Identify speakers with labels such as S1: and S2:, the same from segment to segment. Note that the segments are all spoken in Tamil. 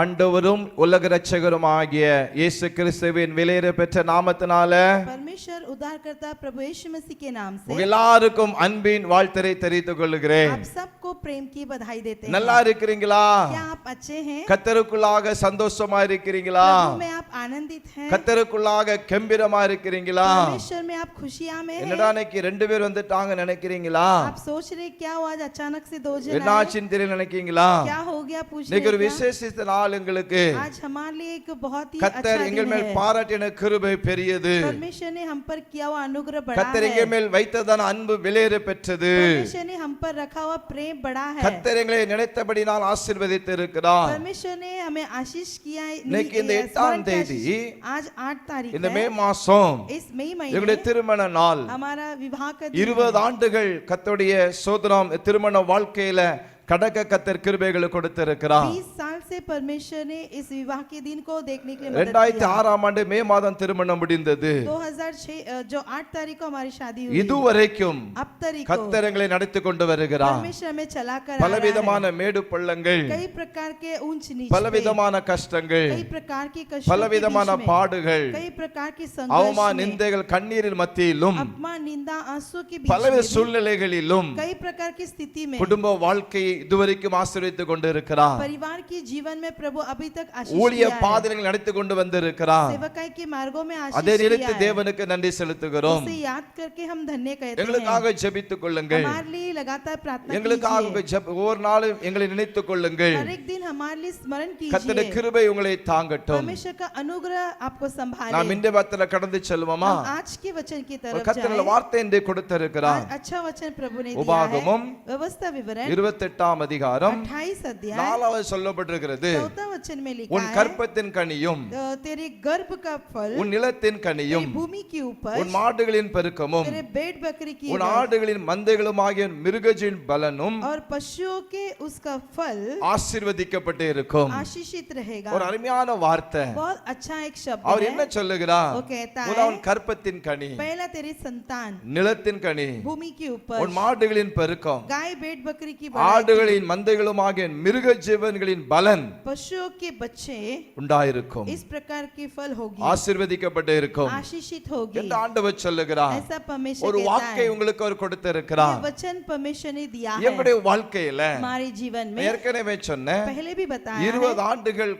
S1: ஆண்டவரும் உலக இரட்சகருமாகிய இயேசு கிறிஸ்துவின் விலையேற பெற்ற நாமத்தினால
S2: परमेश्वर उद्धारकर्ता प्रभु यीशु मसीह के नाम से
S1: உங்க எல்லாருக்கும் அன்பின் வாழ்த்தை தெரிவித்துக் கொள்கிறேன்.
S2: आप सबको प्रेम की बधाई देते हैं.
S1: நல்லா இருக்கிறீங்களா?
S2: क्या आप अच्छे हैं?
S1: கர்த்தருக்குள்ளாக சந்தோஷமா இருக்கிறீங்களா?
S2: प्रभु में आप आनंदित हैं?
S1: கர்த்தருக்குள்ளாக கெம்பீரமா இருக்கிறீங்களா?
S2: परमेश्वर में आप खुशियां में हैं?
S1: என்னடா இன்னைக்கு ரெண்டு பேர் வந்துட்டாங்க நினைக்கிறீங்களா?
S2: आप सोच रहे क्या हुआ आज अचानक से दो जन आए?
S1: என்னாச்சுன்னு தெரியல நினைக்கிறீங்களா?
S2: क्या हो गया पूछ
S1: இன்னைக்கு ஒரு
S2: रहे हैं?
S1: விசேஷித்த நாள் எங்களுக்கு.
S2: आज हमारे लिए एक बहुत ही
S1: கர்த்தர்
S2: अच्छा
S1: எங்கள்
S2: दिन
S1: மேல்
S2: है.
S1: பாராட்டின கிருபை பெரியது.
S2: परमेश्वर ने हम पर किया हुआ अनुग्रह बड़ा
S1: கர்த்தர்
S2: है.
S1: எங்கள் மேல் வைத்ததான அன்பு விலையேற பெற்றது.
S2: परमेश्वर ने हम पर रखा हुआ प्रेम बड़ा है.
S1: கர்த்தர் எங்களை நினைத்தபடினால் ஆசீர்வதித்து இருக்கிறார்.
S2: परमेश्वर ने हमें आशीष किया है.
S1: இன்னைக்கு இந்த 8ஆம் தேதி
S2: आज 8 तारीख
S1: இந்த
S2: है.
S1: மே மாசம்
S2: इस मई
S1: எங்களுடைய
S2: महीने
S1: திருமண நாள்.
S2: हमारा विवाह का दिन
S1: 20 ஆண்டுகள் கர்த்தருடைய சோதனம் திருமண வாழ்க்கையில கடக்க கர்த்தர் கிருபைகளை கொடுத்திருக்கிறார்.
S2: 20 साल से परमेश्वर ने इस विवाह के दिन को देखने के लिए मदद किया.
S1: 2006ஆம் ஆண்டு மே மாதம் திருமணம் முடிந்தது.
S2: 2006 जो 8 तारीख को हमारी शादी हुई.
S1: இதுவரைக்கும்
S2: अब तारीख को
S1: கர்த்தர் எங்களை நடத்தி கொண்டு வருகிறார்.
S2: परमेश्वर हमें चलाकर आ रहा
S1: பலவிதமான
S2: है.
S1: மேடு பள்ளங்கள்,
S2: कई प्रकार के ऊंच नीच,
S1: பலவிதமான கஷ்டங்கள்,
S2: कई प्रकार की कष्टों के
S1: பலவிதமான
S2: बीच में,
S1: பாடுகள்,
S2: कई प्रकार की
S1: அவமான
S2: संघर्ष में,
S1: நிந்தைகள் கண்ணீரின் மத்தியிலும்
S2: अपमान निंदा आंसू के बीच
S1: பலவித
S2: में,
S1: சூழ்நிலைகளிலும்
S2: कई प्रकार की स्थिति में
S1: குடும்ப வாழ்க்கையை இதுவரைக்கும் ஆசீர்வதித்துக் கொண்டிருக்கிறார்.
S2: परिवार के जीवन में प्रभु अभी तक आशीष
S1: ஊழிய
S2: किया है.
S1: பாதைகளை நடத்தி கொண்டு வந்திருக்கிறார்.
S2: सेवकाई के मार्गों में आशीष
S1: அதை நினைத்து
S2: किया है.
S1: தேவனுக்கு நன்றி செலுத்துகிறோம்.
S2: उसे याद करके हम धन्य कहते हैं.
S1: எங்களுக்காக ஜெபித்துக் கொள்ளுங்கள்.
S2: हमारे लिए लगातार प्रार्थना
S1: எங்களுக்காக
S2: कीजिए.
S1: ஒவ்வொரு நாளும் எங்களை நினைத்துக் கொள்ளுங்கள்.
S2: हर एक दिन हमारे लिए स्मरण
S1: கர்த்தருடைய
S2: कीजिए.
S1: கிருபை உங்களை தாங்கட்டும்.
S2: परमेश्वर का अनुग्रह आपको संभाले.
S1: நாம் இந்த வார்த்தையில கடந்து செல்வோமா?
S2: हम आज के वचन की तरफ
S1: கர்த்தர்
S2: जाएं.
S1: வார்த்தை என்று கொடுத்திருக்கிறார்.
S2: आज अच्छा वचन प्रभु ने दिया है.
S1: உபாகமம்
S2: व्यवस्था विवरण
S1: 28ஆம் அதிகாரம்
S2: 28 अध्याय
S1: 4வது சொல்லப்பட்டிருக்கிறது.
S2: 4 वचन में लिखा
S1: உன்
S2: है
S1: கற்பத்தின் கனியும்,
S2: तेरे गर्भ का फल
S1: உன் நிலத்தின் கனியும்,
S2: तेरी भूमि की उपज,
S1: உன் மாடுகளின் பெருக்கமும்,
S2: तेरे भेड़ बकरी की
S1: உன்
S2: उपज
S1: ஆடுகளின் மந்தைகளுமாகிய மிருகஜின் பலனும்
S2: और पशुओं के उसका फल
S1: ஆசீர்வதிக்கப்பட்டு இருக்கும்.
S2: आशीषित रहेगा.
S1: ஒரு அருமையான வார்த்தை.
S2: बहुत अच्छा एक शब्द
S1: அவர்
S2: है.
S1: என்ன சொல்லுகிறார்?
S2: वो कहता
S1: முதல்
S2: है
S1: கற்பத்தின் கனி,
S2: पहला तेरी संतान,
S1: நிலத்தின் கனி,
S2: भूमि की
S1: உன்
S2: उपज,
S1: மாடுகளின் பெருக்கம்,
S2: गाय भेड़ बकरी की बढ़ाई,
S1: ஆடுகளின் மந்தைகளுமாகிய மிருக ஜீவன்களின் பலன்
S2: पशुओं के बच्चे
S1: உண்டாயிருக்கும்,
S2: इस प्रकार की फल होगी,
S1: ஆசீர்வதிக்கப்பட்டு இருக்கும்
S2: आशीषित होगी.
S1: என்று ஆண்டவர் சொல்லுகிறார்.
S2: ऐसा परमेश्वर
S1: ஒரு
S2: कहता
S1: வாக்கை
S2: है.
S1: உங்களுக்கு அவர் கொடுத்திருக்கிறார்.
S2: ये वचन परमेश्वर ने दिया है.
S1: எங்களுடைய வாழ்க்கையில
S2: हमारे जीवन में
S1: ஏற்கனவே சொன்னேன்,
S2: पहले भी बताया
S1: 20 ஆண்டுகள்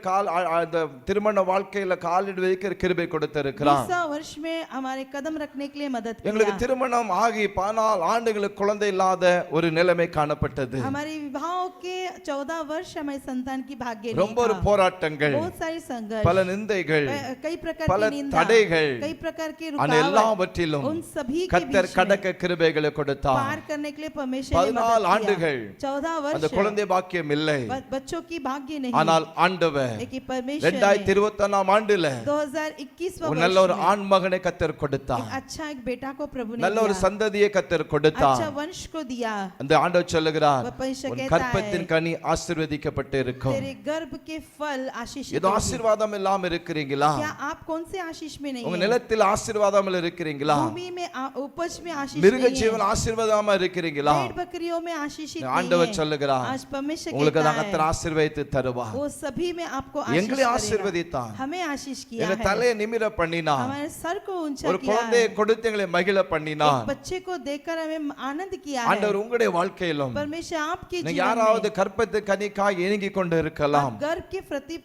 S1: அந்த திருமண வாழ்க்கையில காலிடு வைக்கிற கிருபை கொடுத்திருக்கிறார்.
S2: 20 वर्ष में हमारे कदम रखने के लिए मदद
S1: எங்களுக்கு
S2: किया.
S1: திருமணம் ஆகி 14 ஆண்டுகளுக்கு குழந்தை இல்லாத ஒரு நிலைமை காணப்பட்டது.
S2: हमारे विवाह के 14 वर्ष हमारे संतान की भाग्य नहीं
S1: ரொம்ப ஒரு
S2: था.
S1: போராட்டங்கள்,
S2: बहुत सारी संघर्ष,
S1: பல நிந்தைகள்,
S2: कई प्रकार
S1: பல
S2: की निंदा,
S1: தடைகள்,
S2: कई प्रकार के
S1: ஆன
S2: रुकावट,
S1: எல்லாவற்றிலும்
S2: उन सभी के
S1: கர்த்தர்
S2: बीच में
S1: கடக்க கிருபைகளை கொடுத்தார்.
S2: पार करने के लिए परमेश्वर ने
S1: 14
S2: मदद
S1: ஆண்டுகள்
S2: किया. 14
S1: அந்த
S2: वर्ष
S1: குழந்தை பாக்கியம் இல்லை.
S2: बच्चों की भाग्य नहीं,
S1: ஆனால் ஆண்டவர்
S2: लेकिन परमेश्वर ने
S1: 2021ஆம் ஆண்டுல
S2: 2021
S1: ஒரு நல்ல ஒரு ஆண் மகனை கர்த்தர் கொடுத்தார்.
S2: अच्छा एक बेटा को प्रभु ने
S1: நல்ல ஒரு
S2: दिया,
S1: சந்ததியை கர்த்தர்
S2: अच्छा
S1: கொடுத்தார்.
S2: वंश को दिया.
S1: அந்த ஆண்டவர் சொல்லுகிறார்,
S2: परमेश्वर
S1: உன்
S2: कहता
S1: கற்பத்தின்
S2: है
S1: கனி ஆசீர்வதிக்கப்பட்டு இருக்கும்.
S2: तेरे गर्भ के फल आशीषित
S1: ஏதோ
S2: होगी.
S1: ஆசீர்வாதம் இல்லாம இருக்கிறீங்களா?
S2: क्या आप कौन से आशीष में नहीं
S1: உங்க
S2: हैं?
S1: நிலத்தில் ஆசீர்வாதம் இருக்கிறீங்களா?
S2: भूमि में उपज में आशीष
S1: மிருக
S2: नहीं
S1: ஜீவன்
S2: है.
S1: ஆசீர்வாதமா இருக்கிறீங்களா?
S2: भेड़ बकरियों में आशीषित नहीं
S1: ஆண்டவர்
S2: है.
S1: சொல்லுகிறார்,
S2: आज परमेश्वर
S1: உங்களுக்கு
S2: कहता
S1: தான் கர்த்தர்
S2: है
S1: ஆசீர்வதித்து தருவார்.
S2: वो सभी में आपको आशीष
S1: எங்களை
S2: करेगा.
S1: ஆசீர்வதித்தார்.
S2: हमें आशीष किया
S1: எங்க
S2: है.
S1: தலையை நிமிர பண்ணினார்.
S2: हमारे सर को ऊंचा
S1: ஒரு
S2: किया
S1: குழந்தையை
S2: है.
S1: கொடுத்து எங்களை மகிழ பண்ணினார்.
S2: एक बच्चे को देखकर हमें आनंद किया है.
S1: ஆண்டவர் உங்களுடைய வாழ்க்கையிலும்
S2: परमेश्वर आपके
S1: நீங்க
S2: जीवन
S1: யாராவது
S2: में
S1: கற்பத்து கனிக்காய் ஏங்கி கொண்டு இருக்கலாம்.
S2: आप गर्भ के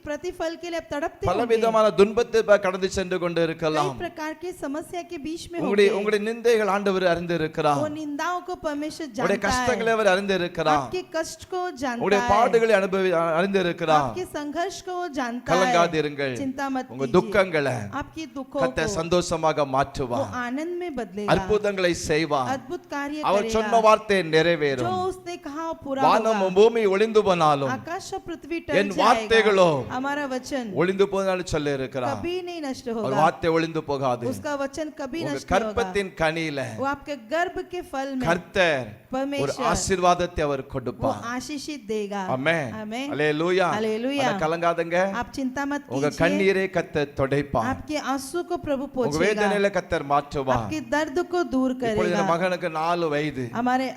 S2: प्रतिफल के लिए आप तड़पते
S1: பல
S2: होंगे.
S1: விதமான துன்பத்தை கடந்து சென்று கொண்டு
S2: कई
S1: இருக்கலாம்.
S2: प्रकार की समस्या के बीच में
S1: உங்களுடைய
S2: होंगे.
S1: உங்களுடைய நிந்தைகள் ஆண்டவர் அறிந்து இருக்கிறார்.
S2: वो निंदाओं को परमेश्वर
S1: உங்களுடைய
S2: जानता
S1: கஷ்டங்களை
S2: है.
S1: அவர் அறிந்து இருக்கிறார்.
S2: आपके कष्ट को जानता
S1: உங்களுடைய
S2: है.
S1: பாடுகளை அறிந்து இருக்கிறார்.
S2: आपके संघर्ष को वो जानता है.
S1: கலங்காதிருங்கள்.
S2: चिंता मत
S1: உங்க
S2: कीजिए.
S1: துக்கங்களை
S2: आपकी दुखों
S1: கர்த்தர்
S2: को
S1: சந்தோஷமாக
S2: वो
S1: மாற்றுவார்.
S2: आनंद में बदलेगा.
S1: அற்புதங்களை செய்வார்.
S2: अद्भुत कार्य
S1: அவர் சொன்ன
S2: करेगा.
S1: வார்த்தை
S2: जो
S1: நிறைவேறும்.
S2: उसने कहा वो पूरा
S1: வானமும்
S2: होगा.
S1: பூமி ஒளிந்து போனாலும்
S2: आकाश और पृथ्वी टल
S1: என் வார்த்தைகளோ
S2: जाएगा. हमारा वचन
S1: ஒளிந்து போனாலும் சொல்ல இருக்கிறார்.
S2: कभी नहीं नष्ट
S1: ஒரு
S2: होगा.
S1: வார்த்தை ஒளிந்து போகாது.
S2: उसका वचन कभी
S1: உங்க
S2: नष्ट नहीं होगा.
S1: கற்பத்தின் கனியில
S2: वो आपके गर्भ के फल में
S1: கர்த்தர் ஒரு
S2: परमेश्वर
S1: ஆசீர்வாதத்தை அவர்
S2: वो
S1: கொடுப்பார்.
S2: आशीषित देगा.
S1: ஆமென்.
S2: आमेन.
S1: அல்லேலூயா.
S2: हालेलूया.
S1: ஆனா கலங்காதங்க.
S2: आप चिंता मत
S1: உங்க
S2: कीजिए.
S1: கண்ணீரை கர்த்தர் துடைப்பார்.
S2: आपके आंसू को प्रभु
S1: உங்க
S2: पोंछेगा.
S1: வேதனையில கர்த்தர் மாற்றுவார்.
S2: आपके दर्द को दूर
S1: இப்பொழுது
S2: करेगा.
S1: என் மகனுக்கு 4 வயது.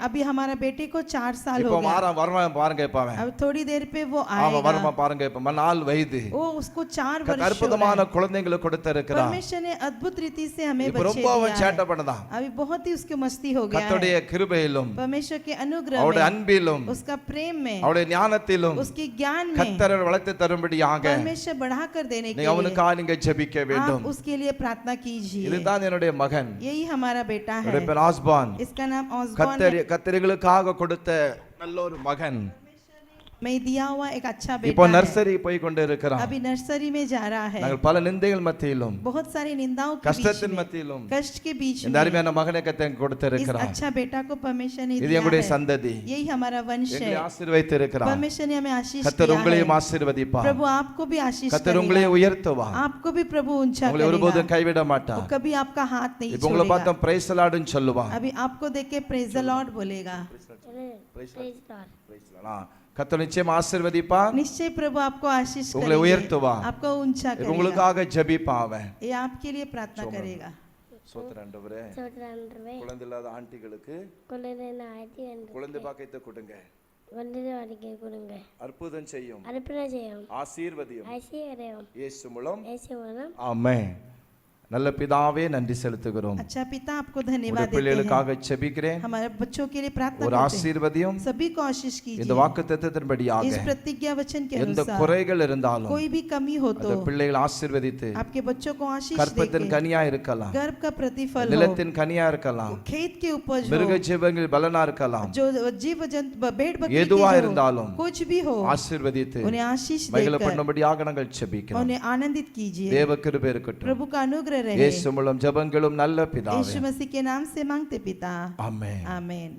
S2: अभी हमारा बेटे को 4 साल
S1: இப்போ
S2: हो गया.
S1: வருவான் பாருங்க இப்ப அவன்.
S2: अब थोड़ी देर पे वो
S1: அவன்
S2: जाएगा
S1: வருமா பாருங்க இப்ப 4 வயது
S2: वो उसको 4 वर्ष हो रहा
S1: அற்புதமான
S2: है।
S1: குழந்தைகளை கொடுத்திருக்கிறார்
S2: परमेश्वर ने अद्भुत रीति से हमें
S1: இப்ப
S2: बच्चे
S1: ரொம்ப அவன்
S2: दिया
S1: சேட்டை
S2: है।
S1: பண்ணதான்
S2: अभी बहुत ही उसकी मस्ती हो गया है।
S1: கர்த்தருடைய கிருபையிலும்
S2: परमेश्वर के अनुग्रह
S1: அவருடைய
S2: में,
S1: அன்பிலும்
S2: उसका प्रेम में,
S1: அவருடைய ஞானத்திலும்
S2: उसके ज्ञान में
S1: கர்த்தரை வளர்த்து தரும்படியாக
S2: परमेश्वर बढ़ा कर देने के
S1: நீங்க
S2: लिए
S1: அவனுக்காக நீங்க ஜெபிக்க வேண்டும்
S2: आप उसके लिए प्रार्थना कीजिए।
S1: இதுதான் என்னுடைய மகன்
S2: यही हमारा बेटा है,
S1: என்னுடைய பேர் ஆஸ்பான்
S2: इसका नाम ऑसबॉर्न है।
S1: கத்தர்களுக்காக கொடுத்த நல்ல ஒரு மகன்
S2: मैं दिया हुआ एक अच्छा
S1: இப்போ
S2: बेटा है।
S1: நர்சரி போய் கொண்டு இருக்கிறான்
S2: अभी नर्सरी में जा रहा है।
S1: நாங்கள் பல நிந்தைகள் மத்தியிலும்
S2: बहुत सारी निंदाओं के बीच
S1: கஷ்டத்தின்
S2: में,
S1: மத்தியிலும்
S2: कष्ट के बीच
S1: இந்த
S2: में
S1: அருமையான மகனை கத்த
S2: इस
S1: கொடுத்திருக்கிறார்
S2: अच्छा बेटा को परमेश्वर ने
S1: இது
S2: दिया
S1: எங்களுடைய
S2: है।
S1: சந்ததி
S2: यही हमारा वंश
S1: எங்களை
S2: है।
S1: ஆசீர்வதித்து இருக்கிறார்
S2: परमेश्वर ने हमें आशीष
S1: கத்தர்
S2: दिया
S1: உங்களையும்
S2: है।
S1: ஆசீர்வதிப்பார்
S2: प्रभु आपको भी आशीष
S1: கத்தர் உங்களை
S2: करेगा,
S1: உயர்த்துவார்
S2: आपको भी प्रभु ऊंचा
S1: உங்களை ஒருபோதும்
S2: करेगा,
S1: கைவிட
S2: वो
S1: மாட்டார்
S2: कभी आपका हाथ नहीं
S1: இப்போ உங்களை
S2: छोड़ेगा।
S1: பார்த்தா பிரைஸ் லார்ட்னு சொல்லுவான்
S2: अभी आपको देख के प्रेज द लॉर्ड बोलेगा।
S1: கத்தர் நிச்சயம் ஆசீர்வதிப்பார்
S2: निश्चय प्रभु आपको आशीष
S1: உங்களை
S2: करेंगे,
S1: உயர்த்துவார்
S2: आपको ऊंचा
S1: இப்போ
S2: करेगा,
S1: உங்களுக்காக ஜெபிப்பான் அவன்
S2: ये आपके लिए प्रार्थना करेगा।
S1: சோத்ரண்டவரே
S3: சோதரன்றவே
S1: குழந்தை இல்லாத ஆண்டிகளுக்கு
S3: கொள்ளையின ஆட்சி என்று
S1: குழந்தை பாக்கியத்தை கொடுங்க
S3: கொண்டது வாடிக்கை கொடுங்க
S1: அற்புதம் செய்யும்
S3: அனுப்பின செய்யும்
S1: ஆசீர்வதியும்
S3: ஐசியரையும்
S1: இயேசு மூலம்
S3: ஏசி மூலம்
S1: ஆமென் நல்ல பிதாவே நன்றி செலுத்துகிறோம்
S2: अच्छा पिता आपको
S1: உடைய
S2: धन्यवाद देते हैं।
S1: பிள்ளைகளுக்காக ஜெபிக்கிறேன்
S2: हमारे बच्चों के लिए प्रार्थना
S1: ஒரு
S2: करते हैं।
S1: ஆசீர்வதியும்
S2: सभी को आशीष
S1: இந்த
S2: कीजिए।
S1: வாக்குத்தத்தத்தின்படியாக
S2: इस प्रतिज्ञा वचन के
S1: எந்த
S2: अनुसार
S1: குறைகள் இருந்தாலும்
S2: कोई भी कमी हो तो
S1: அந்த பிள்ளைகளை ஆசீர்வதித்து
S2: आपके बच्चों को आशीष
S1: கற்பத்தின்
S2: देके
S1: கனியா இருக்கலாம்
S2: गर्भ का प्रतिफल हो,
S1: நிலத்தின் கனியா இருக்கலாம்
S2: खेत के उपज
S1: மிருக
S2: हो,
S1: ஜீவங்கள் பலனா இருக்கலாம்
S2: जो जीव जंतु भेड़ बकरी
S1: எதுவா
S2: के जो
S1: இருந்தாலும்
S2: हो, कुछ भी हो,
S1: ஆசீர்வதித்து
S2: उन्हें आशीष
S1: மகிழ
S2: देकर
S1: பண்ணும்படியாக நாங்கள் ஜெபிக்கிறோம்
S2: उन्हें आनंदित कीजिए।
S1: தேவ கிருபை இருக்கட்டும்
S2: प्रभु का अनुग्रह रहे।
S1: இயேசு மூலம் ஜெபங்களும் நல்ல பிதாவே
S2: यीशु मसीह के नाम से मांगते पिता,
S1: ஆமென்
S2: आमीन।